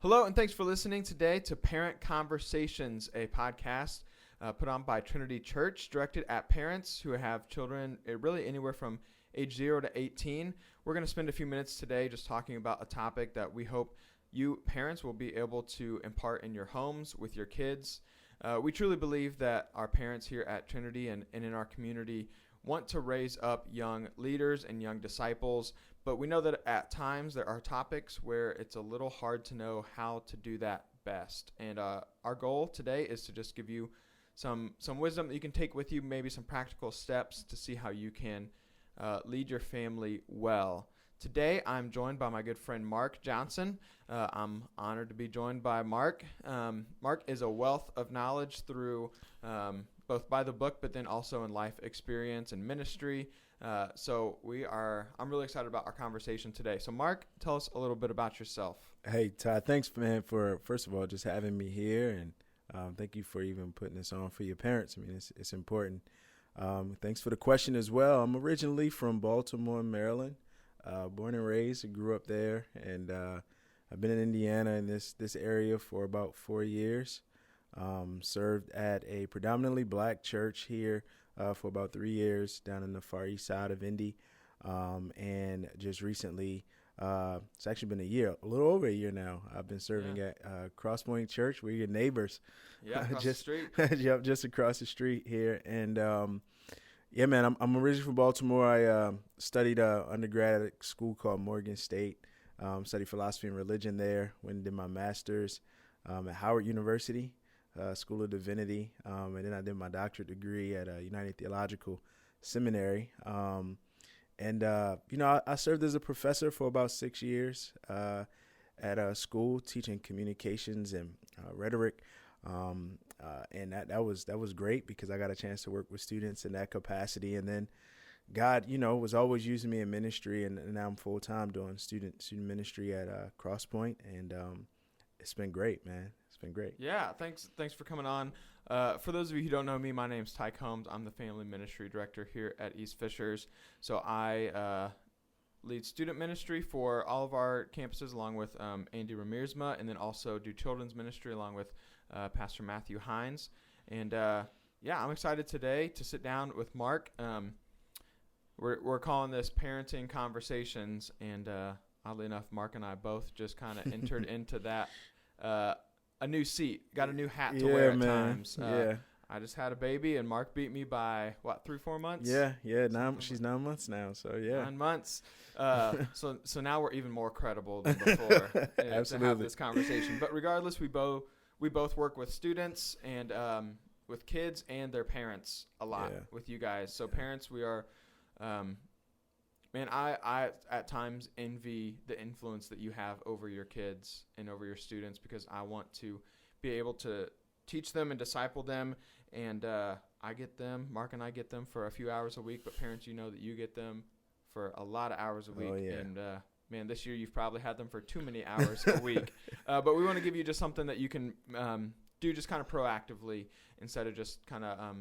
Hello, and thanks for listening today to Parent Conversations, a podcast put on by Trinity Church, directed at parents who have children really anywhere from age 0 to 18. We're going to spend a few minutes today just talking about a topic that we hope you parents will be able to impart in your homes with your kids. We truly believe that our parents here at Trinity and in our community want to raise up young leaders and young disciples, but we know that at times there are topics where it's a little hard to know how to do that best. And our goal today is to just give you some wisdom that you can take with you, maybe some practical steps to see how you can lead your family well. Today, I'm joined by my good friend Mark Johnson. I'm honored to be joined by Mark. Mark is a wealth of knowledge through both by the book, but then also in life experience and ministry. I'm really excited about our conversation today. So Mark, tell us a little bit about yourself. Hey, Todd, thanks, man, for, first of all, just having me here. And thank you for even putting this on for your parents. I mean, it's important. Thanks for the question as well. I'm originally from Baltimore, Maryland, born and raised. I grew up there, and I've been in Indiana in this area for about 4 years. Served at a predominantly black church here for about 3 years down in the far east side of Indy. And just recently, it's actually been a little over a year now. I've been serving at Crosspoint Church. We're your neighbors. Yeah, across the street. Yep, just across the street here. And yeah, man, I'm originally from Baltimore. I studied undergrad at a school called Morgan State. Studied philosophy and religion there. Went and did my master's at Howard University. School of Divinity, and then I did my doctorate degree at United Theological Seminary. I served as a professor for about 6 years at a school teaching communications and rhetoric, and that was great because I got a chance to work with students in that capacity. And then God, was always using me in ministry, and now I'm full time doing student ministry at Crosspoint, and it's been great, man. It's been great. Yeah, thanks for coming on. For those of you who don't know me, my name's Ty Combs. I'm the family ministry director here at East Fishers. So I lead student ministry for all of our campuses along with Andy Ramirzma, and then also do children's ministry along with Pastor Matthew Hines. And I'm excited today to sit down with Mark. We're calling this Parenting Conversations, and oddly enough, Mark and I both just kind of entered into that a new seat, got a new hat to wear at times. I just had a baby, and Mark beat me by, 3-4 months? Yeah. She's 9 months now, so yeah. 9 months. So now we're even more credible than before to have this conversation. But regardless, we both work with students and with kids and their parents a lot with you guys. So parents, we are man, I at times envy the influence that you have over your kids and over your students, because I want to be able to teach them and disciple them. And I get them, Mark and I get them for a few hours a week, but parents, that you get them for a lot of hours a week. Oh, yeah. And man, this year you've probably had them for too many hours a week. But we want to give you just something that you can do just kind of proactively instead of just kind of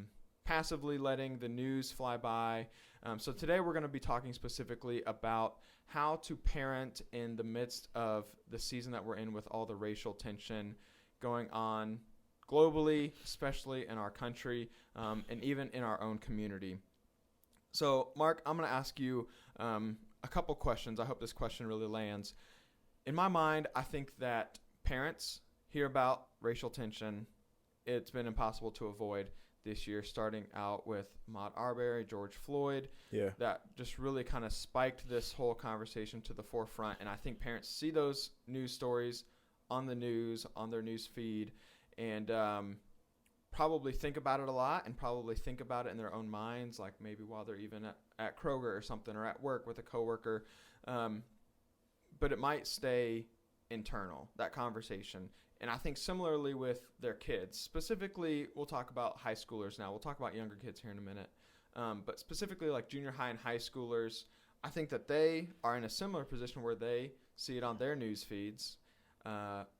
passively letting the news fly by. So today we're going to be talking specifically about how to parent in the midst of the season that we're in with all the racial tension going on globally, especially in our country, and even in our own community. So Mark, I'm going to ask you a couple questions. I hope this question really lands. In my mind, I think that parents hear about racial tension. It's been impossible to avoid this year, starting out with Ahmaud Arbery, George Floyd. Yeah. That just really kind of spiked this whole conversation to the forefront. And I think parents see those news stories on the news, on their news feed, and probably think about it a lot and probably think about it in their own minds, like maybe while they're even at Kroger or something, or at work with a coworker. But it might stay internal, that conversation. And I think similarly with their kids, specifically, we'll talk about high schoolers now. We'll talk about younger kids here in a minute. But specifically like junior high and high schoolers, I think that they are in a similar position where they see it on their news feeds.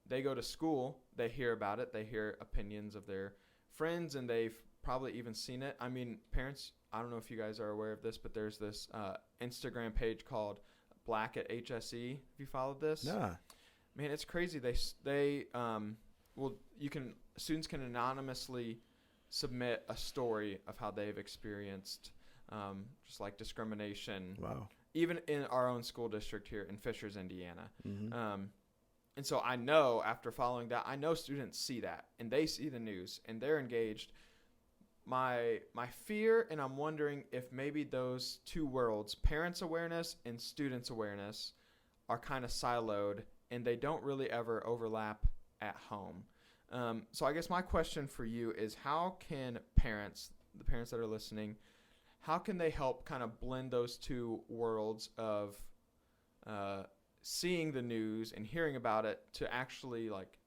They go to school, they hear about it, they hear opinions of their friends, and they've probably even seen it. I mean, parents, I don't know if you guys are aware of this, but there's this Instagram page called Black at HSE. Have you followed this? Nah. Man, it's crazy. Students can anonymously submit a story of how they've experienced just like discrimination. Wow. Even in our own school district here in Fishers, Indiana. Mm-hmm. And so I know after following that, I know students see that and they see the news and they're engaged. My fear, and I'm wondering if maybe those two worlds, parents' awareness and students' awareness, are kind of siloed and they don't really ever overlap at home. So I guess my question for you is, how can the parents that are listening, how can they help kind of blend those two worlds of seeing the news and hearing about it to actually like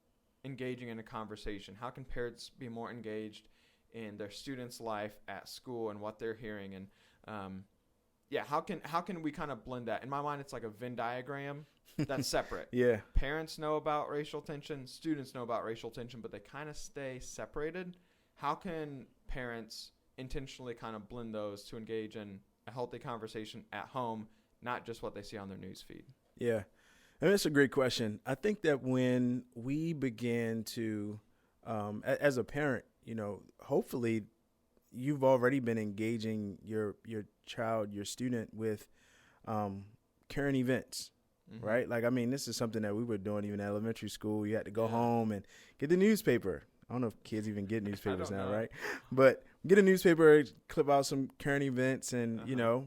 engaging in a conversation? How can parents be more engaged in their students' life at school and what they're hearing? And how can we kind of blend that? In my mind, it's like a Venn diagram that's separate. Yeah. Parents know about racial tension, students know about racial tension, but they kind of stay separated. How can parents intentionally kind of blend those to engage in a healthy conversation at home, not just what they see on their news feed? Yeah. And that's a great question. I think that when we begin to, as a parent, hopefully you've already been engaging your child, your student with current events, mm-hmm. right? Like, I mean, this is something that we were doing even in elementary school. You had to go home and get the newspaper. I don't know if kids even get newspapers now, right? But get a newspaper, clip out some current events and,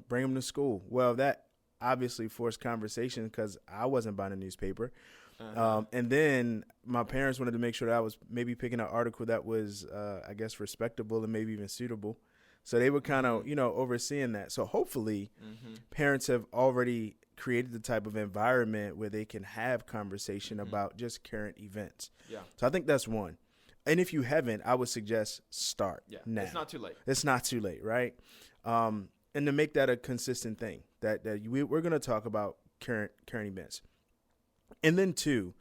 bring them to school. Well, that obviously forced conversation because I wasn't buying a newspaper. And then my parents wanted to make sure that I was maybe picking an article that was, I guess, respectable and maybe even suitable. So they were kind of, overseeing that. So hopefully parents have already created the type of environment where they can have conversation about just current events. Yeah. So I think that's one. And if you haven't, I would suggest start now. It's not too late. It's not too late, right? And to make that a consistent thing, that we're going to talk about current events. And then two,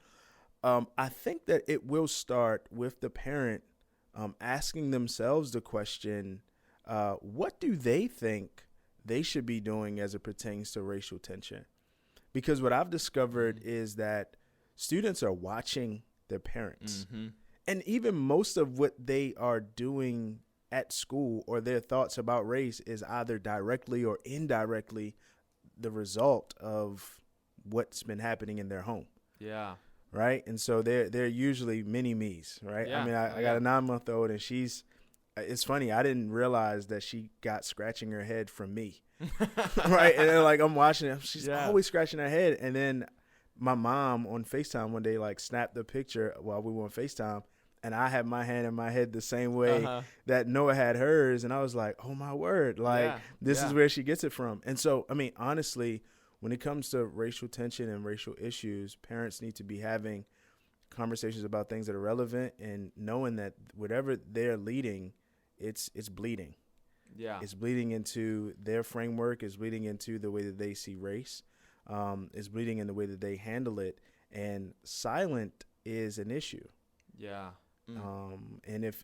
I think that it will start with the parent asking themselves the question, what do they think they should be doing as it pertains to racial tension? Because what I've discovered is that students are watching their parents. Mm-hmm. And even most of what they are doing at school or their thoughts about race is either directly or indirectly the result of what's been happening in their home. Yeah. Right. And so they're usually mini me's. Right. Yeah. I mean, I got a 9-month-old and it's funny. I didn't realize that she got scratching her head from me. Right. And then I'm watching it. She's always scratching her head. And then my mom on FaceTime one day, snapped the picture while we were on FaceTime. And I had my hand in my head the same way that Noah had hers. And I was like, oh, my word. This is where she gets it from. And so, I mean, honestly, when it comes to racial tension and racial issues, parents need to be having conversations about things that are relevant and knowing that whatever they're leading, it's bleeding. Yeah. It's bleeding into their framework. It's bleeding into the way that they see race. It's bleeding in the way that they handle it. And silent is an issue. Yeah. And if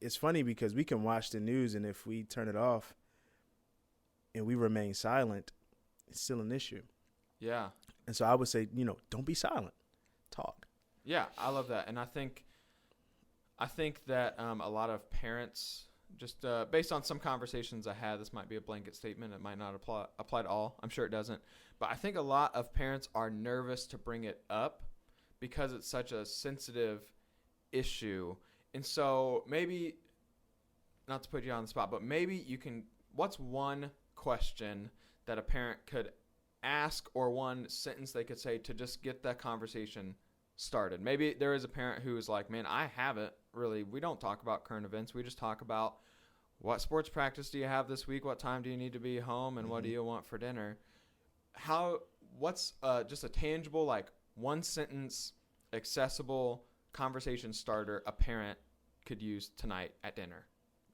it's funny because we can watch the news and if we turn it off and we remain silent, it's still an issue. Yeah. And so I would say, don't be silent. Talk. Yeah, I love that. And I think that a lot of parents, just based on some conversations I had, this might be a blanket statement. It might not apply to all. I'm sure it doesn't. But I think a lot of parents are nervous to bring it up because it's such a sensitive issue. And so maybe, not to put you on the spot, but maybe what's one question that a parent could ask or one sentence they could say to just get that conversation started? Maybe there is a parent who is like, man, we don't talk about current events. We just talk about what sports practice do you have this week? What time do you need to be home? And what do you want for dinner? What's just a tangible, one sentence, accessible conversation starter a parent could use tonight at dinner?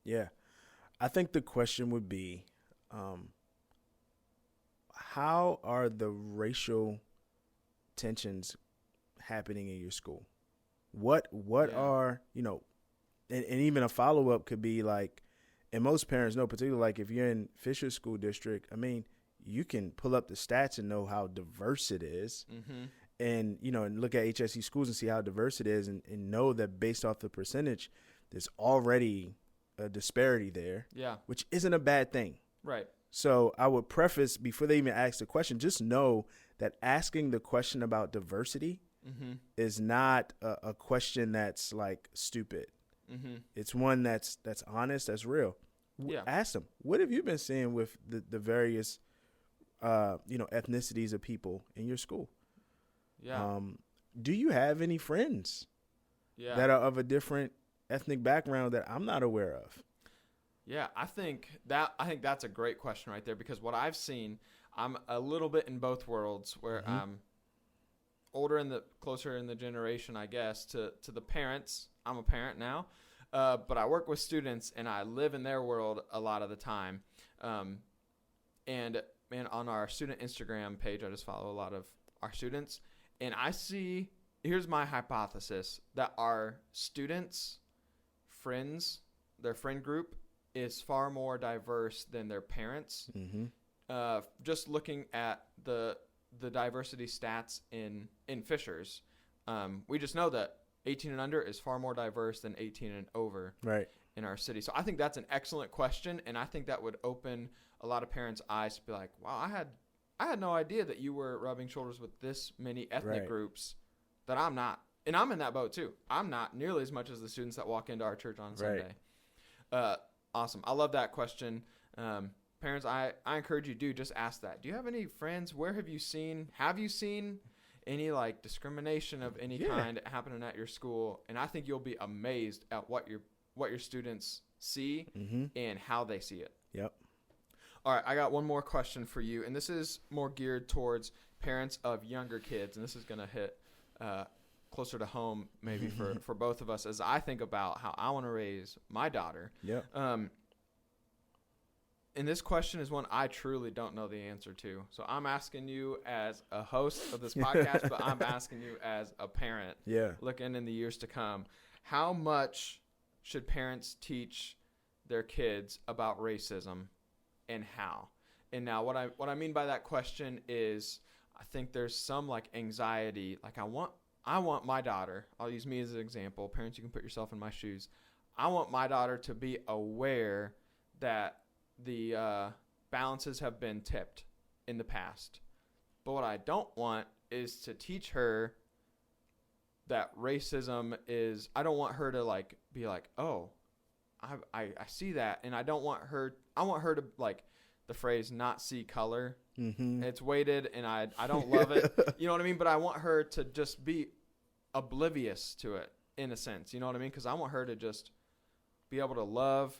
Yeah. I think the question would be, how are the racial tensions happening in your school? What are, and even a follow-up could be and most parents know, particularly if you're in Fisher School District, I mean, you can pull up the stats and know how diverse it is. Mm-hmm. and and look at HSE schools and see how diverse it is, and know that based off the percentage, there's already a disparity there, which isn't a bad thing. Right. So I would preface, before they even ask the question, just know that asking the question about diversity is not a question that's like stupid. It's one that's honest, that's real. Ask them, what have you been seeing with the various ethnicities of people in your school? Do you have any friends that are of a different ethnic background that I'm not aware of? Yeah, I think that's a great question right there, because what I've seen, I'm a little bit in both worlds, where I'm closer in the generation, I guess, to the parents. I'm a parent now, but I work with students and I live in their world a lot of the time. And man, on our student Instagram page, I just follow a lot of our students, and I see, here's my hypothesis, that our students' friends, their friend group, is far more diverse than their parents. Just looking at the diversity stats in Fishers, we just know that 18 and under is far more diverse than 18 and over in our city. So I think that's an excellent question, and I think that would open a lot of parents' eyes to be like, wow, I had no idea that you were rubbing shoulders with this many ethnic groups that I'm not. And I'm in that boat too. I'm not nearly as much as the students that walk into our church on Sunday. Awesome. I love that question. Parents, I encourage you, just ask that. Do you have any friends? Where have you seen any like discrimination of any kind happening at your school? And I think you'll be amazed at what your students see and how they see it. Yep. All right, I got one more question for you, and this is more geared towards parents of younger kids, and this is going to hit closer to home maybe for both of us as I think about how I want to raise my daughter. Yeah. And this question is one I truly don't know the answer to. So I'm asking you as a host of this podcast, but I'm asking you as a parent looking in the years to come. How much should parents teach their kids about racism, and how? And now what I mean by that question is, I think there's some like anxiety. Like I want my daughter, I'll use me as an example. Parents, you can put yourself in my shoes. I want my daughter to be aware that the balances have been tipped in the past. But what I don't want is to teach her that racism is, I don't want her to like be like, oh, I see that. And I want her to like the phrase not see color. It's weighted and I don't love it. You know what I mean? But I want her to just be oblivious to it in a sense. You know what I mean? Because I want her to just be able to love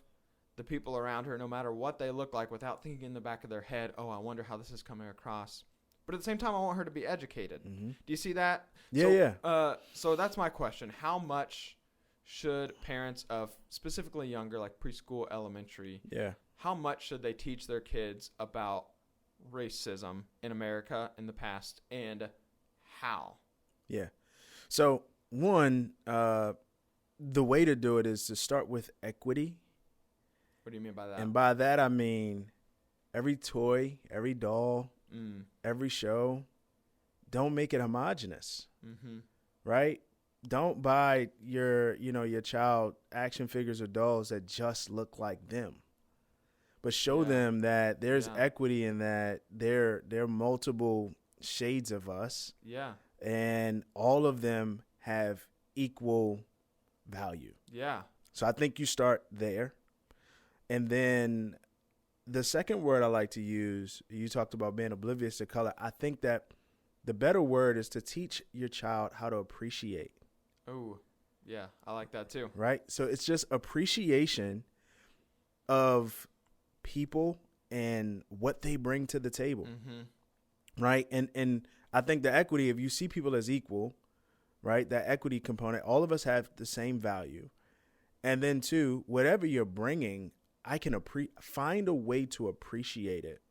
the people around her no matter what they look like, without thinking in the back of their head, oh, I wonder how this is coming across. But at the same time, I want her to be educated. Do you see that? So that's my question. How much should parents of specifically younger, like preschool, elementary, how much should they teach their kids about racism in America in the past, and how? Yeah. So one, the way to do it is to start with equity. What do you mean by that? And by that, I mean every toy, every doll, every show, don't make it homogenous, right? Don't buy your child action figures or dolls that just look like them, but show them that there's equity in that there are multiple shades of us. Yeah. And all of them have equal value. Yeah. So I think you start there. And then the second word I like to use, you talked about being oblivious to color. I think that the better word is to teach your child how to appreciate. Oh, yeah. I like that too. Right? So it's just appreciation of people and what they bring to the table. Right? And I think the equity, if you see people as equal, right, that equity component, all of us have the same value. And then two, whatever you're bringing, I can find a way to appreciate it.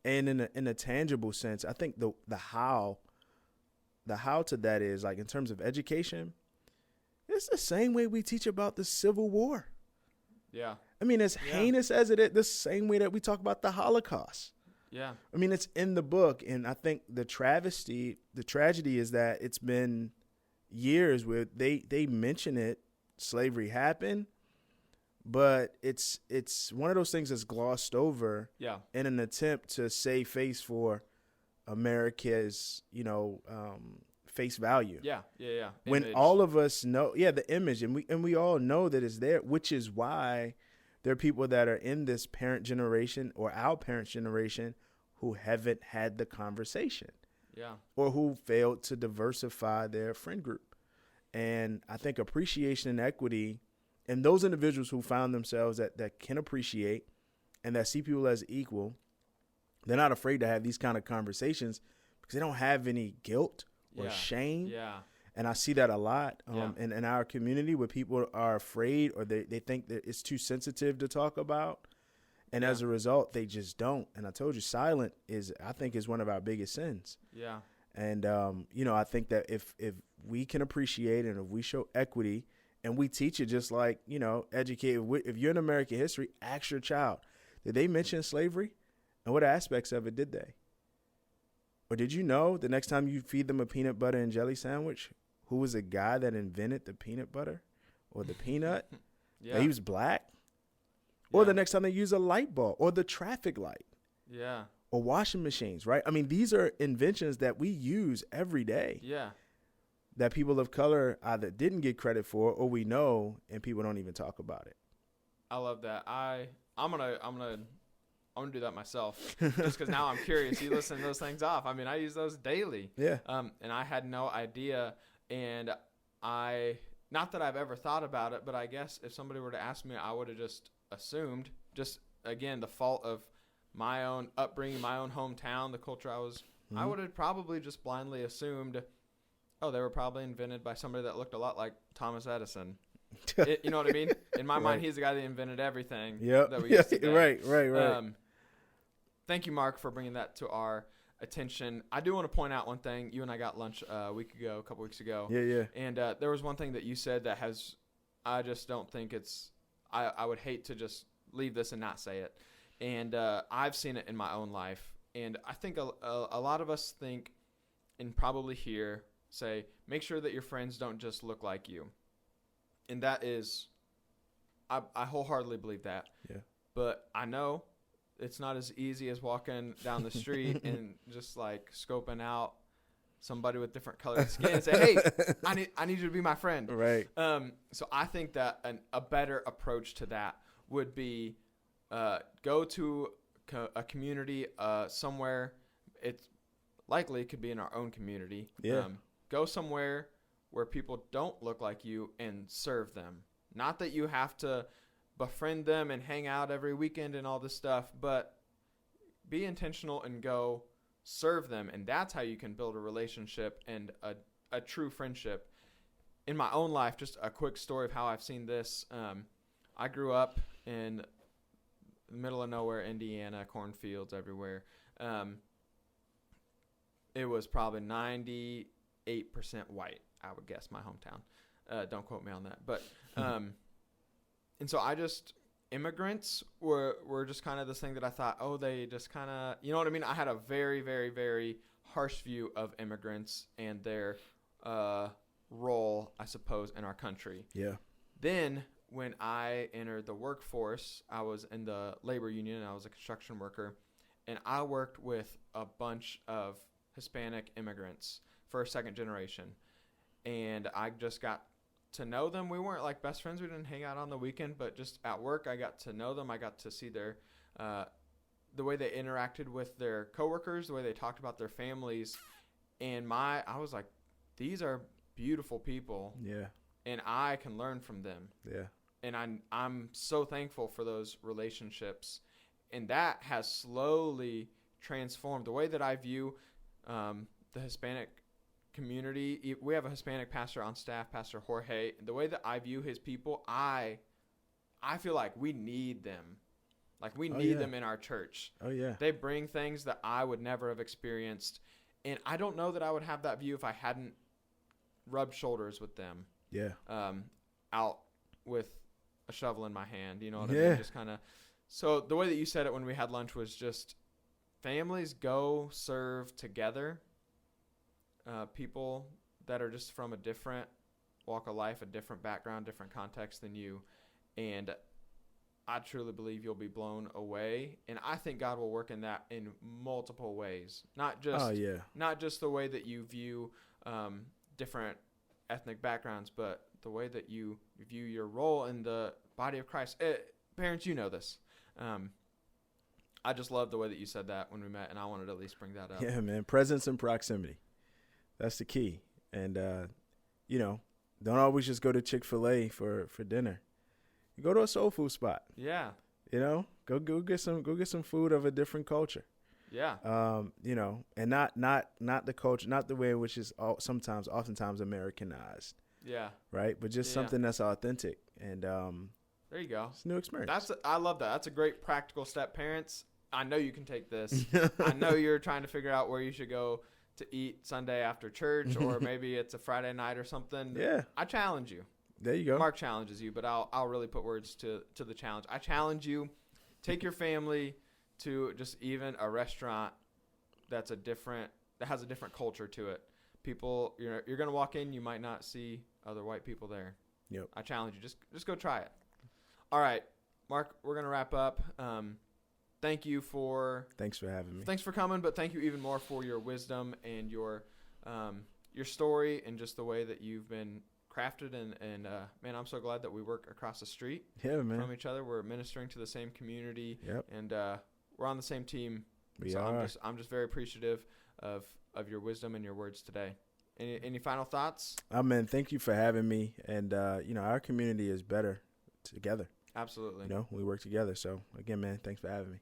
And in a tangible sense, I think the how to that is, like, in terms of education, it's the same way we teach about the Civil War. Yeah. I mean, as heinous as it is, the same way that we talk about the Holocaust. Yeah. I mean, it's in the book, and I think the tragedy is that it's been years where they mention it, slavery happened, but it's one of those things that's glossed over Yeah. in an attempt to save face for America's, face value. Yeah. Yeah. Yeah. When Image. all of us know, the image, and we all know that it's there, which is why there are people that are in this parent generation or our parents' generation who haven't had the conversation. Yeah. Or who failed to diversify their friend group. And I think appreciation and equity, and those individuals who found themselves that can appreciate and that see people as equal, they're not afraid to have these kind of conversations because they don't have any guilt or shame. Yeah. And I see that a lot Yeah. in our community where people are afraid or they think that it's too sensitive to talk about. And as a result, they just don't. And I told you, silent is one of our biggest sins. Yeah. And, I think that if we can appreciate and if we show equity and we teach it just like, educate, if you're in American history, ask your child, did they mention slavery? And what aspects of it did they? Or did you know the next time you feed them a peanut butter and jelly sandwich, who was the guy that invented the peanut butter or the peanut? Yeah. He was black. Or the next time they use a light bulb or the traffic light. Yeah. Or washing machines, right? I mean, these are inventions that we use every day. Yeah. That people of color either didn't get credit for or we know and people don't even talk about it. I love that. I'm gonna do that myself just because now I'm curious. You listen those things off. I mean, I use those daily. Yeah. And I had no idea, and not that I've ever thought about it, but I guess if somebody were to ask me, I would have just assumed, just again, the fault of my own upbringing, my own hometown, the culture I was, I would have probably just blindly assumed, oh, they were probably invented by somebody that looked a lot like Thomas Edison. You know what I mean? In my mind, he's the guy that invented everything that we use today. Right. Thank you, Mark, for bringing that to our attention. I do want to point out one thing. You and I got lunch a couple weeks ago. Yeah. And there was one thing that you said that I just don't think I would hate to just leave this and not say it. And I've seen it in my own life. And I think a lot of us think, and probably here, say, make sure that your friends don't just look like you. And that is, I wholeheartedly believe that. Yeah. But I know it's not as easy as walking down the street and just like scoping out somebody with different colored skin and say, hey, I need you to be my friend. Right. So I think that a better approach to that would be go to a community somewhere. It's likely it could be in our own community. Yeah. Go somewhere where people don't look like you and serve them. Not that you have to befriend them and hang out every weekend and all this stuff, but be intentional and go serve them. And that's how you can build a relationship and a true friendship. In my own life, just a quick story of how I've seen this. I grew up in the middle of nowhere, Indiana, cornfields everywhere. It was probably 98% white, I would guess, my hometown. Don't quote me on that. But and so immigrants were just kind of this thing that I thought, oh, they just kind of, you know what I mean? I had a very, very, very harsh view of immigrants and their role, I suppose, in our country. Yeah. Then when I entered the workforce, I was in the labor union. I was a construction worker, and I worked with a bunch of Hispanic immigrants, first, second generation. And I just got to know them. We weren't like best friends. We didn't hang out on the weekend, but just at work, I got to know them. I got to see their, the way they interacted with their coworkers, the way they talked about their families. And I was like, these are beautiful people. Yeah. And I can learn from them. Yeah. And I'm so thankful for those relationships. And that has slowly transformed the way that I view the Hispanic community. We have a Hispanic pastor on staff, Pastor Jorge. The way that I view his people, I feel like we need them. Like we need them in our church. Oh, yeah. They bring things that I would never have experienced. And I don't know that I would have that view if I hadn't rubbed shoulders with them. Yeah. Out with a shovel in my hand. You know what I mean? Just kind of. So the way that you said it when we had lunch was just families go serve together. People that are just from a different walk of life, a different background, different context than you. And I truly believe you'll be blown away. And I think God will work in that in multiple ways. Not just the way that you view different ethnic backgrounds, but the way that you view your role in the body of Christ. Parents, you know this. I just love the way that you said that when we met, and I wanted to at least bring that up. Yeah, man. Presence and proximity. That's the key. And, don't always just go to Chick-fil-A for dinner. You go to a soul food spot. Yeah. Go get some food of a different culture. Yeah. And not the culture, not the way in which is oftentimes Americanized. Yeah. Right. But just something that's authentic. And there you go. It's a new experience. I love that. That's a great practical step. Parents, I know you can take this. I know you're trying to figure out where you should go to eat Sunday after church, or maybe it's a Friday night or something. Yeah. I challenge you. There you go. Mark challenges you, but I'll really put words to the challenge. I challenge you, take your family to just even a restaurant that has a different culture to it. People, you're going to walk in, you might not see other white people there. Yep. I challenge you, just go try it. All right, Mark, we're going to wrap up. Thanks for having me. Thanks for coming, but thank you even more for your wisdom and your story and just the way that you've been crafted. And man, I'm so glad that we work across the street from each other. We're ministering to the same community. Yep. And we're on the same team. We are. I'm just very appreciative of your wisdom and your words today. Any final thoughts? Man, thank you for having me. And our community is better together. Absolutely. We work together. So again, man, thanks for having me.